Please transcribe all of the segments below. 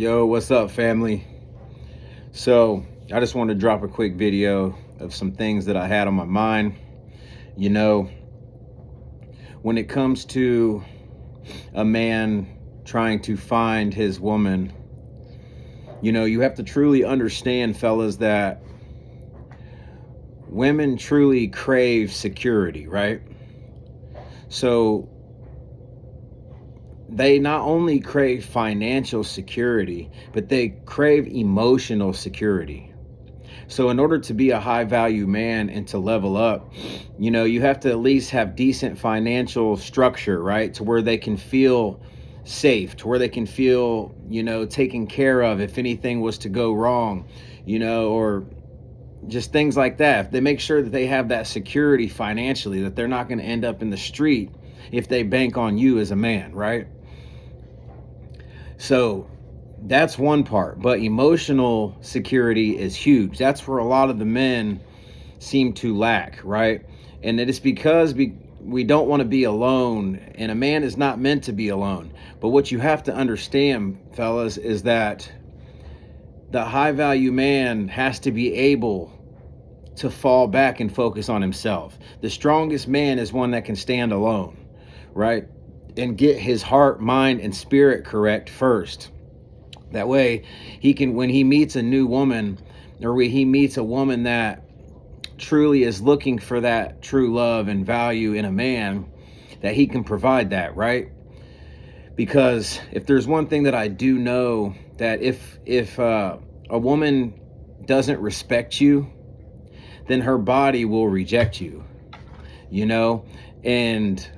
Yo, what's up, family? So, I just wanted to drop a quick video of some things that I had on my mind. You know, when it comes to a man trying to find his woman, you have to truly understand, fellas, that women truly crave security, right? So, they not only crave financial security, but they crave emotional security. So in order to be a high value man and to level up, you have to at least have decent financial structure, right? To where they can feel safe, to where they can feel, taken care of if anything was to go wrong, or just things like that. If they make sure that they have that security financially, that they're not going to end up in the street if they bank on you as a man, right? So that's one part, but emotional security is huge. That's where a lot of the men seem to lack, right? And it is because we don't want to be alone, and a man is not meant to be alone. But what you have to understand, fellas, is that the high value man has to be able to fall back and focus on himself. The strongest man is one that can stand alone, right? And get his heart, mind, and spirit correct first. That way he can, when he meets a new woman, or when he meets a woman that truly is looking for that true love and value in a man, that he can provide that, right? Because if there's one thing that I do know, that if a woman doesn't respect you, then her body will reject you, and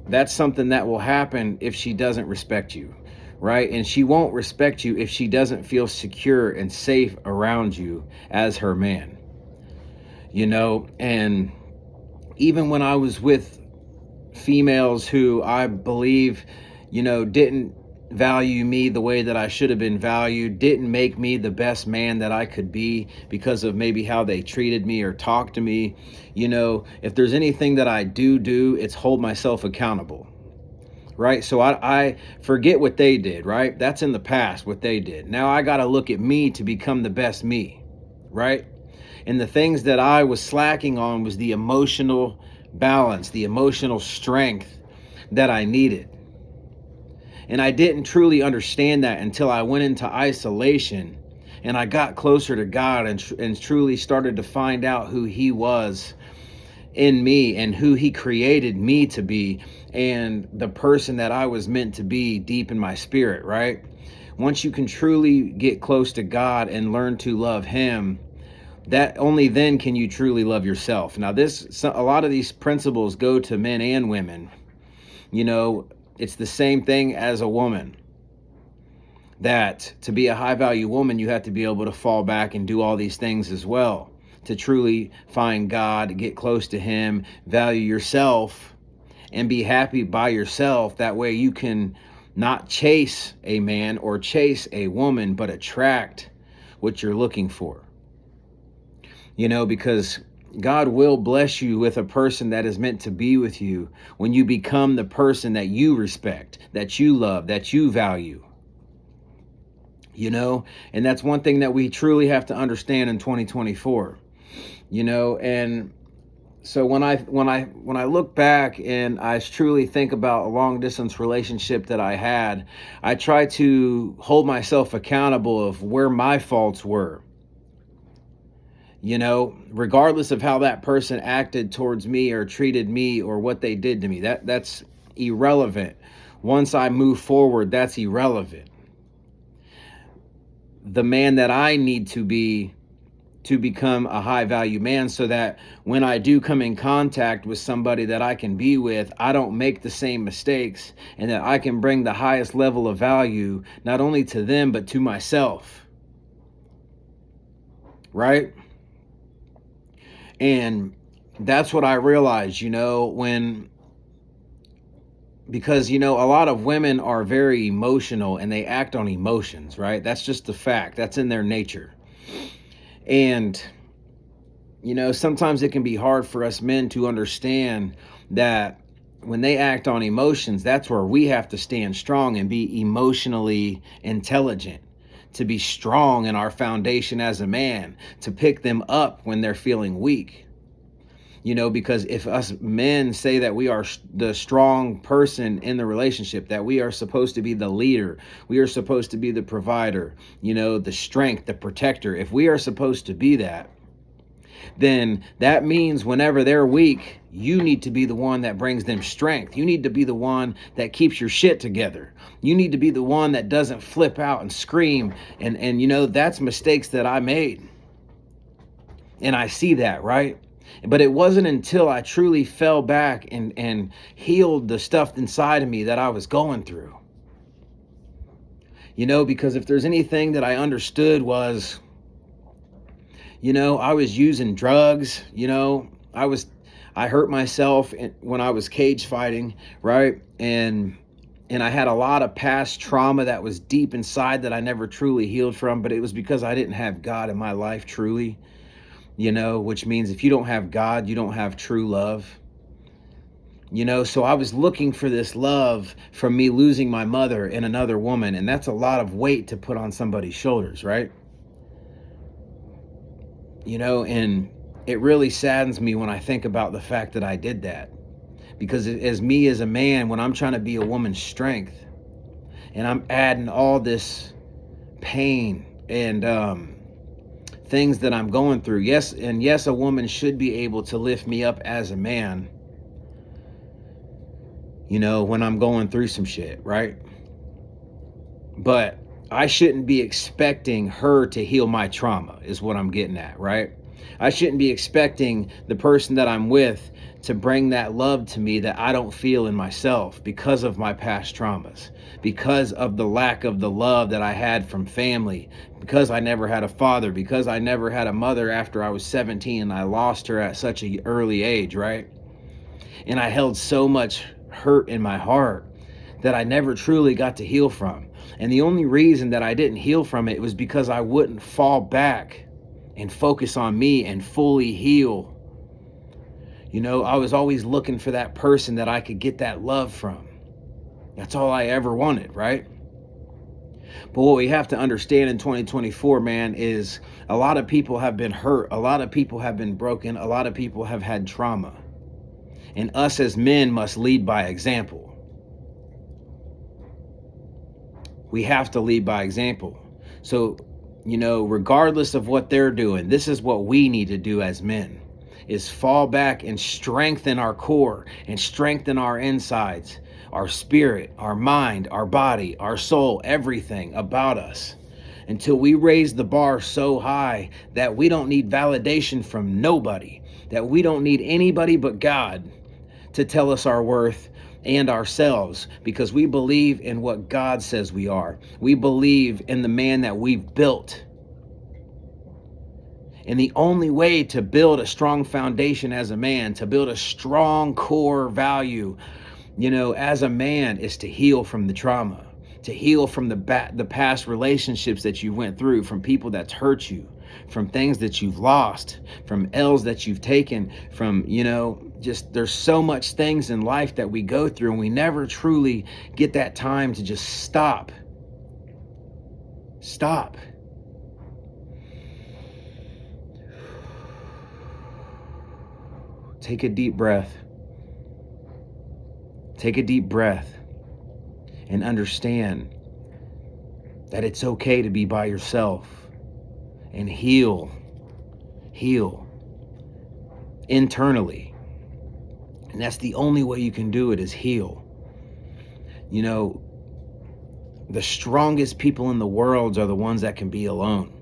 that's something that will happen if she doesn't respect you, right? And she won't respect you if she doesn't feel secure and safe around you as her man, and even when I was with females who I believe, didn't value me the way that I should have been valued, didn't make me the best man that I could be because of maybe how they treated me or talked to me, if there's anything that I do, it's hold myself accountable, right? So I forget what they did, right? That's in the past, what they did. Now I got to look at me to become the best me, right? And the things that I was slacking on was the emotional balance, the emotional strength that I needed. And I didn't truly understand that until I went into isolation and I got closer to God and truly started to find out who He was in me and who He created me to be, and the person that I was meant to be deep in my spirit, right? Once you can truly get close to God and learn to love Him, that only then can you truly love yourself. Now, a lot of these principles go to men and women. It's the same thing as a woman. That to be a high value woman, you have to be able to fall back and do all these things as well. To truly find God, get close to Him, value yourself, and be happy by yourself. That way you can not chase a man or chase a woman, but attract what you're looking for. Because God will bless you with a person that is meant to be with you when you become the person that you respect, that you love, that you value. And that's one thing that we truly have to understand in 2024. And so when I look back and I truly think about a long distance relationship that I had, I try to hold myself accountable of where my faults were. Regardless of how that person acted towards me or treated me or what they did to me, that's irrelevant. Once I move forward, that's irrelevant. The man that I need to be to become a high value man, so that when I do come in contact with somebody that I can be with, I don't make the same mistakes, and that I can bring the highest level of value, not only to them, but to myself. Right? And that's what I realized, because a lot of women are very emotional and they act on emotions, right? That's just the fact. That's in their nature. And sometimes it can be hard for us men to understand that when they act on emotions, that's where we have to stand strong and be emotionally intelligent. to be strong in our foundation as a man, to pick them up when they're feeling weak. Because if us men say that we are the strong person in the relationship, that we are supposed to be the leader, we are supposed to be the provider, the strength, the protector, if we are supposed to be that, then that means whenever they're weak, you need to be the one that brings them strength. You need to be the one that keeps your shit together. You need to be the one that doesn't flip out and scream. And that's mistakes that I made. And I see that, right? But it wasn't until I truly fell back and healed the stuff inside of me that I was going through. Because if there's anything that I understood was, I was using drugs, I hurt myself when I was cage fighting, right? And I had a lot of past trauma that was deep inside that I never truly healed from, but it was because I didn't have God in my life truly, which means if you don't have God, you don't have true love. So I was looking for this love from me losing my mother and another woman, and that's a lot of weight to put on somebody's shoulders, right? And it really saddens me when I think about the fact that I did that. Because as me as a man, when I'm trying to be a woman's strength, and I'm adding all this pain and things that I'm going through, yes, a woman should be able to lift me up as a man, when I'm going through some shit, right? But I shouldn't be expecting her to heal my trauma, is what I'm getting at, right? I shouldn't be expecting the person that I'm with to bring that love to me that I don't feel in myself because of my past traumas, because of the lack of the love that I had from family, because I never had a father, because I never had a mother after I was 17 and I lost her at such an early age, right? And I held so much hurt in my heart that I never truly got to heal from. And the only reason that I didn't heal from it was because I wouldn't fall back and focus on me and fully heal. I was always looking for that person that I could get that love from. That's all I ever wanted, right? But what we have to understand in 2024, man, is a lot of people have been hurt. A lot of people have been broken. A lot of people have had trauma. And us as men must lead by example. We have to lead by example. So, regardless of what they're doing, this is what we need to do as men, is fall back and strengthen our core and strengthen our insides, our spirit, our mind, our body, our soul, everything about us, until we raise the bar so high that we don't need validation from nobody, that we don't need anybody but God to tell us our worth and ourselves, because we believe in what God says we are. We believe in the man that we've built. And the only way to build a strong foundation as a man, to build a strong core value, as a man, is to heal from the trauma, to heal from the past relationships that you went through, from people that's hurt you, from things that you've lost, from L's that you've taken, from, just there's so much things in life that we go through, and we never truly get that time to just stop. Take a deep breath. Take a deep breath and understand that it's okay to be by yourself and heal internally. And that's the only way you can do it, is heal. The strongest people in the world are the ones that can be alone.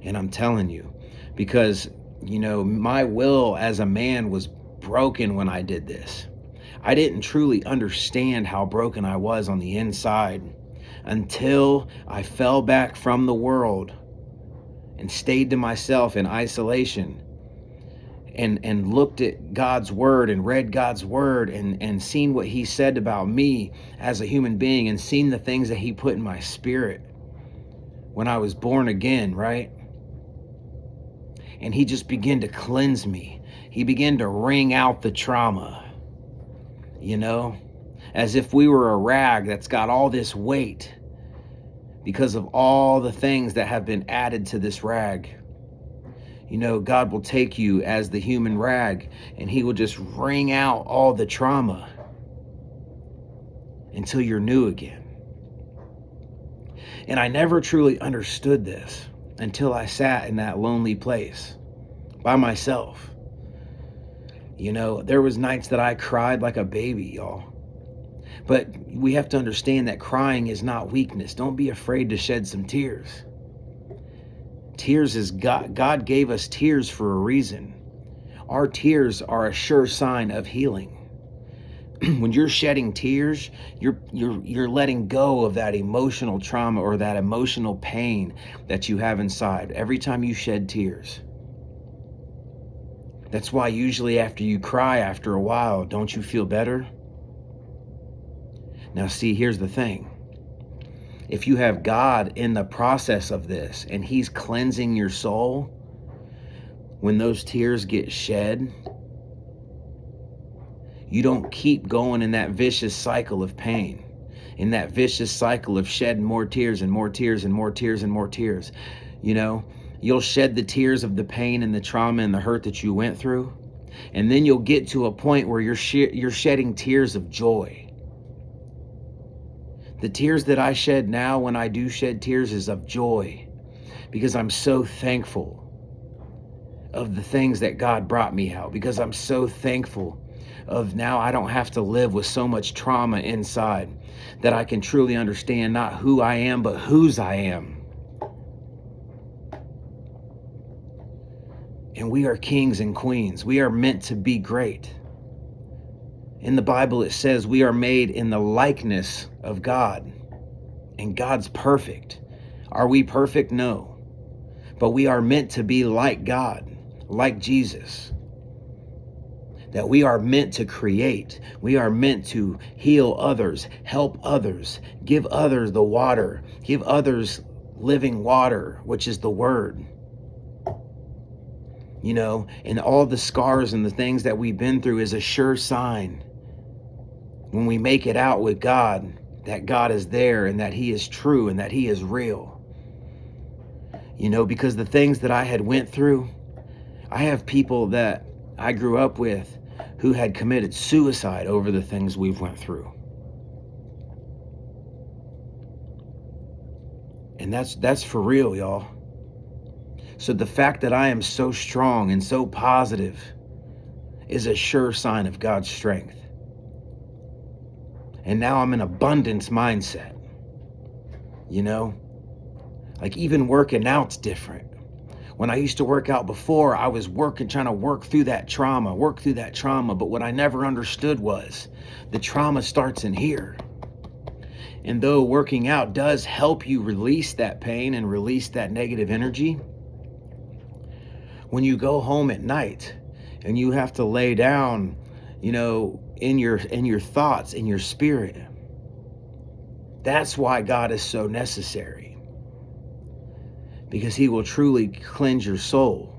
And I'm telling you, because, my will as a man was broken when I did this. I didn't truly understand how broken I was on the inside until I fell back from the world and stayed to myself in isolation and looked at God's word and read God's word and seen what he said about me as a human being, and seen the things that he put in my spirit when I was born again, right? And he just began to cleanse me. He began to wring out the trauma, as if we were a rag that's got all this weight. because of all the things that have been added to this rag. You know, God will take you as the human rag and he will just wring out all the trauma until you're new again. And I never truly understood this until I sat in that lonely place by myself. You know, there was nights that I cried like a baby, y'all. But we have to understand that crying is not weakness. Don't be afraid to shed some tears. Tears is God gave us tears for a reason. Our tears are a sure sign of healing. When you're shedding tears, you're letting go of that emotional trauma or that emotional pain that you have inside every time you shed tears. That's why usually after you cry, after a while, don't you feel better? Now see, here's the thing. If you have God in the process of this and he's cleansing your soul, when those tears get shed, you don't keep going in that vicious cycle of pain, in that vicious cycle of shedding more tears and more tears and more tears and more tears. You know, you'll shed the tears of the pain and the trauma and the hurt that you went through, and then you'll get to a point where you're shedding tears of joy. The tears that I shed now when I do shed tears is of joy, because I'm so thankful of the things that God brought me out, because I'm so thankful of now I don't have to live with so much trauma inside, that I can truly understand not who I am, but whose I am. And we are kings and queens. We are meant to be great. In the Bible, it says we are made in the likeness of God, and God's perfect. Are we perfect? No. But we are meant to be like God, like Jesus. That we are meant to create. We are meant to heal others, help others, give others the water, give others living water, which is the word. You know, and all the scars and the things that we've been through is a sure sign when we make it out with God, that God is there and that he is true and that he is real. You know, because the things that I had went through, I have people that I grew up with who had committed suicide over the things we've went through. And that's for real, y'all. So the fact that I am so strong and so positive is a sure sign of God's strength. And now I'm in abundance mindset. You know, like even working out's different. When I used to work out before, I was trying to work through that trauma. But what I never understood was the trauma starts in here. And though working out does help you release that pain and release that negative energy, when you go home at night and you have to lay down, you know, in your thoughts, in your spirit, that's why God is so necessary. Because he will truly cleanse your soul.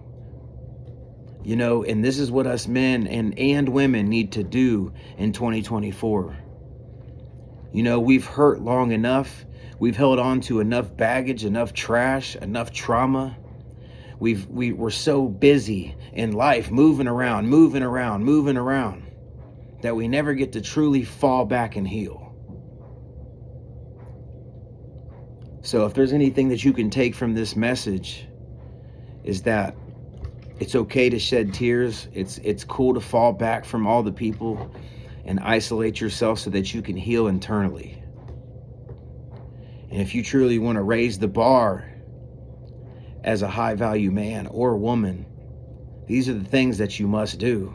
You know, and this is what us men and women need to do in 2024. You know, we've hurt long enough. We've held on to enough baggage, enough trash, enough trauma. We're so busy in life, moving around, that we never get to truly fall back and heal. So if there's anything that you can take from this message, is that it's okay to shed tears. It's cool to fall back from all the people and isolate yourself so that you can heal internally. And if you truly want to raise the bar as a high value man or woman, these are the things that you must do.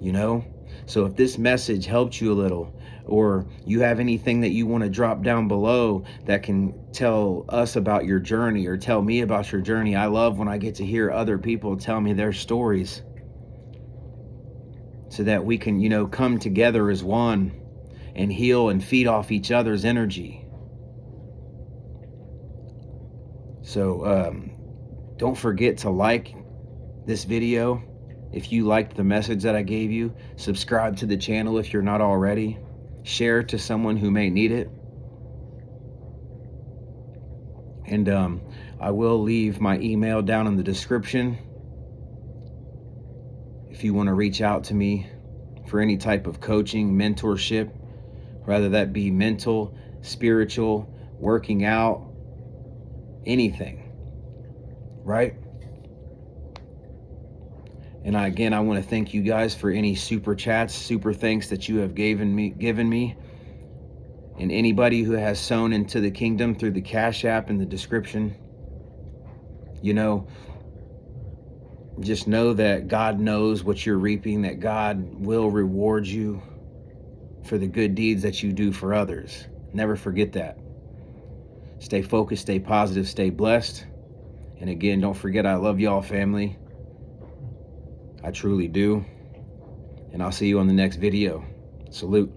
You know? So if this message helped you a little, or you have anything that you want to drop down below that can tell us about your journey or tell me about your journey. I love when I get to hear other people tell me their stories so that we can, you know, come together as one and heal and feed off each other's energy. So don't forget to like this video if you liked the message that I gave you. Subscribe to the channel if you're not already. Share it to someone who may need it. And I will leave my email down in the description if you want to reach out to me for any type of coaching, mentorship, whether that be mental, spiritual, working out, anything, right? And again, I want to thank you guys for any super chats, super thanks that you have given me. And anybody who has sown into the kingdom through the Cash App in the description, you know, just know that God knows what you're reaping, that God will reward you for the good deeds that you do for others. Never forget that. Stay focused, stay positive, stay blessed. And again, don't forget, I love y'all, family. I truly do. And I'll see you on the next video. Salute.